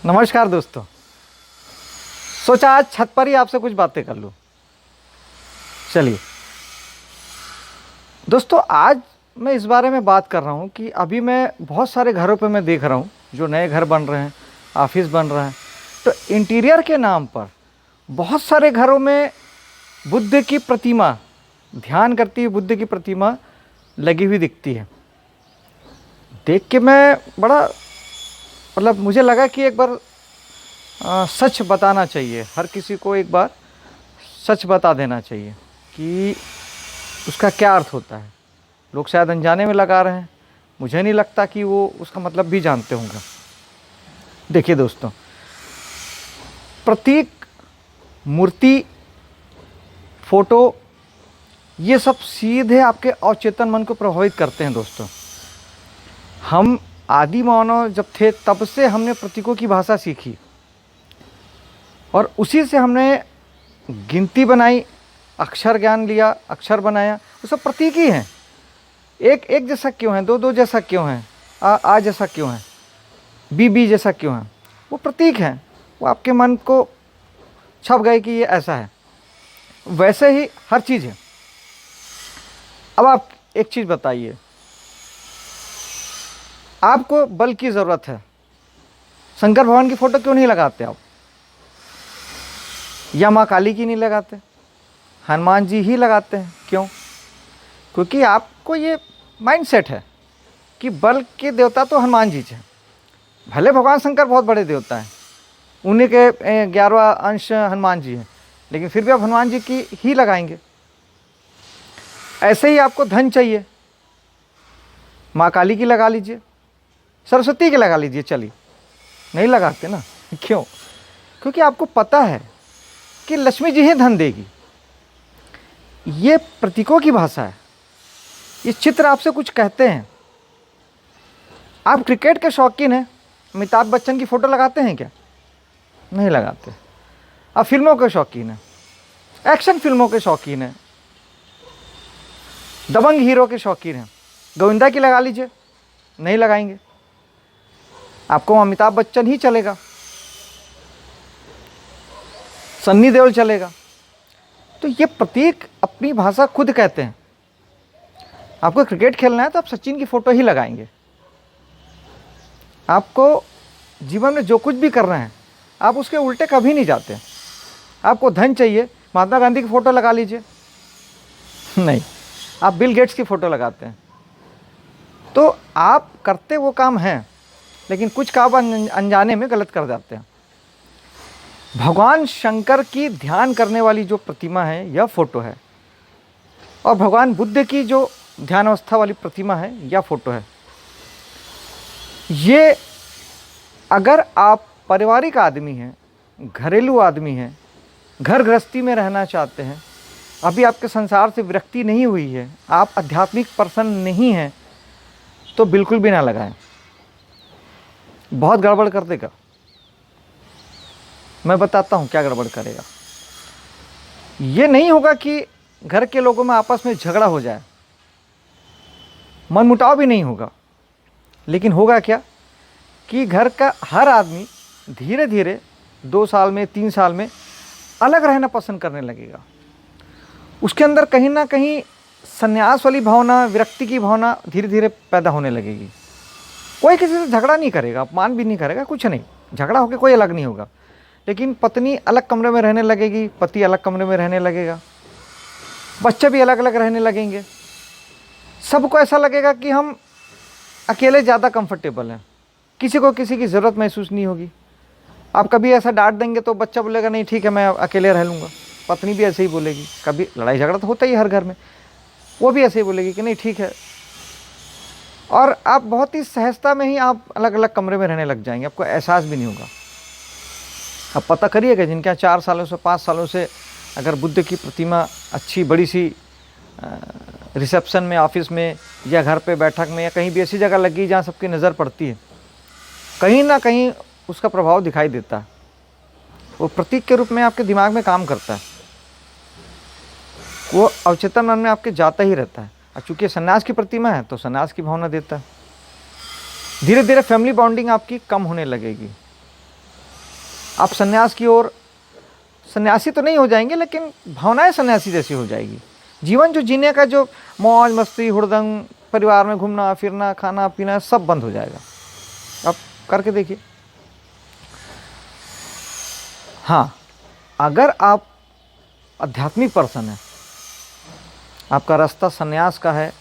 नमस्कार दोस्तों। सोचा आज छत पर ही आपसे कुछ बातें कर लूं। चलिए दोस्तों, आज मैं इस बारे में बात कर रहा हूं कि अभी मैं बहुत सारे घरों पे मैं देख रहा हूं, जो नए घर बन रहे हैं, ऑफिस बन रहा है, तो इंटीरियर के नाम पर बहुत सारे घरों में बुद्ध की प्रतिमा, ध्यान करती हुई बुद्ध की प्रतिमा लगी हुई दिखती है। देख के मैं बड़ा मुझे लगा कि एक बार सच बताना चाहिए, हर किसी को एक बार सच बता देना चाहिए कि उसका क्या अर्थ होता है। लोग शायद अनजाने में लगा रहे हैं, मुझे नहीं लगता कि वो उसका मतलब भी जानते होंगे। देखिए दोस्तों, प्रतीक, मूर्ति, फोटो, ये सब सीधे आपके अवचेतन मन को प्रभावित करते हैं। दोस्तों, हम आदि मानव जब थे तब से हमने प्रतीकों की भाषा सीखी और उसी से हमने गिनती बनाई, अक्षर ज्ञान लिया, अक्षर बनाया। वो सब प्रतीक ही हैं। एक एक जैसा क्यों है, दो दो जैसा क्यों है, आ जैसा क्यों है, बी जैसा क्यों है, वो प्रतीक हैं। वो आपके मन को छप गए कि ये ऐसा है। वैसे ही हर चीज़ है। अब आप एक चीज़ बताइए, आपको बल की ज़रूरत है, शंकर भगवान की फ़ोटो क्यों नहीं लगाते आप? या माँ काली की नहीं लगाते? हनुमान जी ही लगाते हैं। क्यों? क्योंकि आपको ये माइंडसेट है कि बल के देवता तो हनुमान जी हैं। भले भगवान शंकर बहुत बड़े देवता हैं, उन्हीं के 11वां अंश हनुमान जी हैं, लेकिन फिर भी आप हनुमान जी की ही लगाएंगे। ऐसे ही आपको धन चाहिए, माँ काली की लगा लीजिए, सरस्वती की लगा लीजिए। चलिए, नहीं लगाते ना। क्यों? क्योंकि आपको पता है कि लक्ष्मी जी ही धन देगी। ये प्रतीकों की भाषा है। ये चित्र आपसे कुछ कहते हैं। आप क्रिकेट के शौकीन हैं, अमिताभ बच्चन की फ़ोटो लगाते हैं क्या? नहीं लगाते। आप फिल्मों के शौकीन हैं, एक्शन फिल्मों के शौकीन हैं, दबंग हीरो के शौकीन हैं, गोविंदा की लगा लीजिए। नहीं लगाएंगे। आपको अमिताभ बच्चन ही चलेगा, सन्नी देओल चलेगा। तो ये प्रतीक अपनी भाषा खुद कहते हैं। आपको क्रिकेट खेलना है तो आप सचिन की फ़ोटो ही लगाएंगे। आपको जीवन में जो कुछ भी करना है, आप उसके उल्टे कभी नहीं जाते। आपको धन चाहिए, महात्मा गांधी की फ़ोटो लगा लीजिए। नहीं, आप बिल गेट्स की फ़ोटो लगाते हैं। तो आप करते वो काम हैं, लेकिन कुछ काम अनजाने में गलत कर जाते हैं। भगवान शंकर की ध्यान करने वाली जो प्रतिमा है, यह फ़ोटो है, और भगवान बुद्ध की जो ध्यान अवस्था वाली प्रतिमा है, यह फ़ोटो है। ये अगर आप पारिवारिक आदमी हैं, घरेलू आदमी हैं, घर गृहस्थी में रहना चाहते हैं, अभी आपके संसार से विरक्ति नहीं हुई है, आप आध्यात्मिक पर्सन नहीं हैं, तो बिल्कुल भी ना लगाएं। बहुत गड़बड़ कर देगा। मैं बताता हूँ क्या गड़बड़ करेगा। ये नहीं होगा कि घर के लोगों में आपस में झगड़ा हो जाए, मनमुटाव भी नहीं होगा, लेकिन होगा क्या कि घर का हर आदमी धीरे धीरे 2 साल में, 3 साल में अलग रहना पसंद करने लगेगा। उसके अंदर कहीं ना कहीं संन्यास वाली भावना, विरक्ति की भावना धीरे धीरे पैदा होने लगेगी। कोई किसी से झगड़ा नहीं करेगा, अपमान भी नहीं करेगा, कुछ नहीं, झगड़ा होकर कोई अलग नहीं होगा, लेकिन पत्नी अलग कमरे में रहने लगेगी, पति अलग कमरे में रहने लगेगा, बच्चे भी अलग अलग रहने लगेंगे। सबको ऐसा लगेगा कि हम अकेले ज़्यादा कंफर्टेबल हैं, किसी को किसी की ज़रूरत महसूस नहीं होगी। आप कभी ऐसा डांट देंगे तो बच्चा बोलेगा नहीं ठीक है, मैं अकेले रह लूँगा। पत्नी भी ऐसे ही बोलेगी। कभी लड़ाई झगड़ा तो होता ही हर घर में, वो भी ऐसे ही बोलेगी कि नहीं ठीक है। और आप बहुत ही सहजता में ही आप अलग अलग कमरे में रहने लग जाएंगे, आपको एहसास भी नहीं होगा। अब पता करिएगा, जिनके यहाँ 4 सालों से, 5 सालों से अगर बुद्ध की प्रतिमा अच्छी बड़ी सी रिसेप्शन में, ऑफिस में, या घर पे बैठक में, या कहीं भी ऐसी जगह लगी जहाँ सबकी नज़र पड़ती है, कहीं ना कहीं उसका प्रभाव दिखाई देता है। वो प्रतीक के रूप में आपके दिमाग में काम करता है, वो अवचेतन मन में आपके जाता ही रहता है। और चूँकि सन्यास की प्रतिमा है तो सन्यास की भावना देता है। धीरे धीरे फैमिली बॉन्डिंग आपकी कम होने लगेगी। आप सन्यास की ओर, सन्यासी तो नहीं हो जाएंगे लेकिन भावनाएं सन्यासी जैसी हो जाएगी। जीवन जो जीने का, जो मौज मस्ती हुड़दंग, परिवार में घूमना फिरना खाना पीना, सब बंद हो जाएगा। आप करके देखिए। हाँ, अगर आप आध्यात्मिक पर्सन हैं, आपका रास्ता सन्यास का है,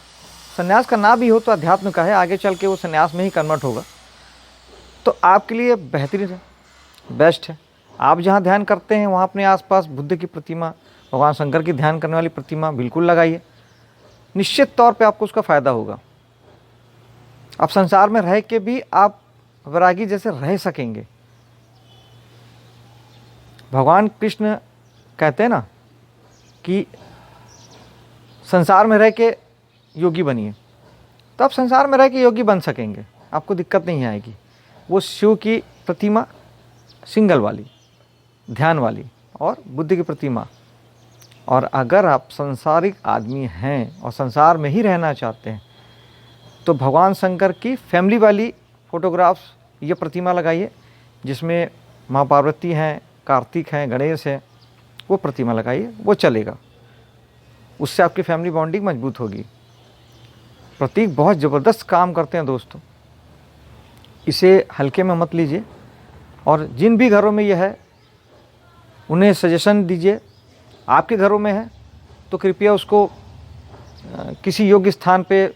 सन्यास का ना भी हो तो अध्यात्म का है, आगे चल के वो सन्यास में ही कन्वर्ट होगा, तो आपके लिए बेहतरीन है, बेस्ट है। आप जहाँ ध्यान करते हैं वहाँ अपने आसपास बुद्ध की प्रतिमा, भगवान शंकर की ध्यान करने वाली प्रतिमा बिल्कुल लगाइए। निश्चित तौर पे आपको उसका फ़ायदा होगा। आप संसार में रह के भी आप वैरागी जैसे रह सकेंगे। भगवान कृष्ण कहते हैं ना कि संसार में रह के योगी बनिए, तो आप संसार में रह के योगी बन सकेंगे, आपको दिक्कत नहीं आएगी। वो शिव की प्रतिमा सिंगल वाली, ध्यान वाली, और बुद्ध की प्रतिमा। और अगर आप संसारिक आदमी हैं और संसार में ही रहना चाहते हैं तो भगवान शंकर की फैमिली वाली फ़ोटोग्राफ्स, ये प्रतिमा लगाइए, जिसमें माँ पार्वती हैं, कार्तिक हैं, गणेश हैं, वो प्रतिमा लगाइए, वो चलेगा। उससे आपकी फैमिली बॉन्डिंग मजबूत होगी। प्रतीक बहुत ज़बरदस्त काम करते हैं दोस्तों, इसे हल्के में मत लीजिए। और जिन भी घरों में यह है उन्हें सजेशन दीजिए। आपके घरों में है तो कृपया उसको किसी योग्य स्थान पे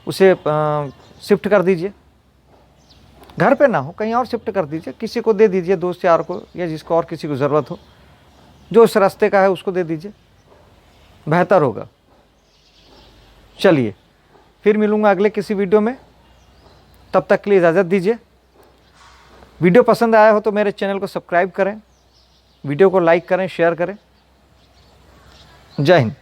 उसे शिफ्ट कर दीजिए। घर पे ना हो, कहीं और शिफ्ट कर दीजिए, किसी को दे दीजिए, दोस्त यार को, या जिसको और किसी को ज़रूरत हो, जो इस रास्ते का है उसको दे दीजिए, बेहतर होगा। चलिए, फिर मिलूँगा अगले किसी वीडियो में, तब तक के लिए इजाज़त दीजिए। वीडियो पसंद आया हो तो मेरे चैनल को सब्सक्राइब करें, वीडियो को लाइक करें, शेयर करें। जय हिंद।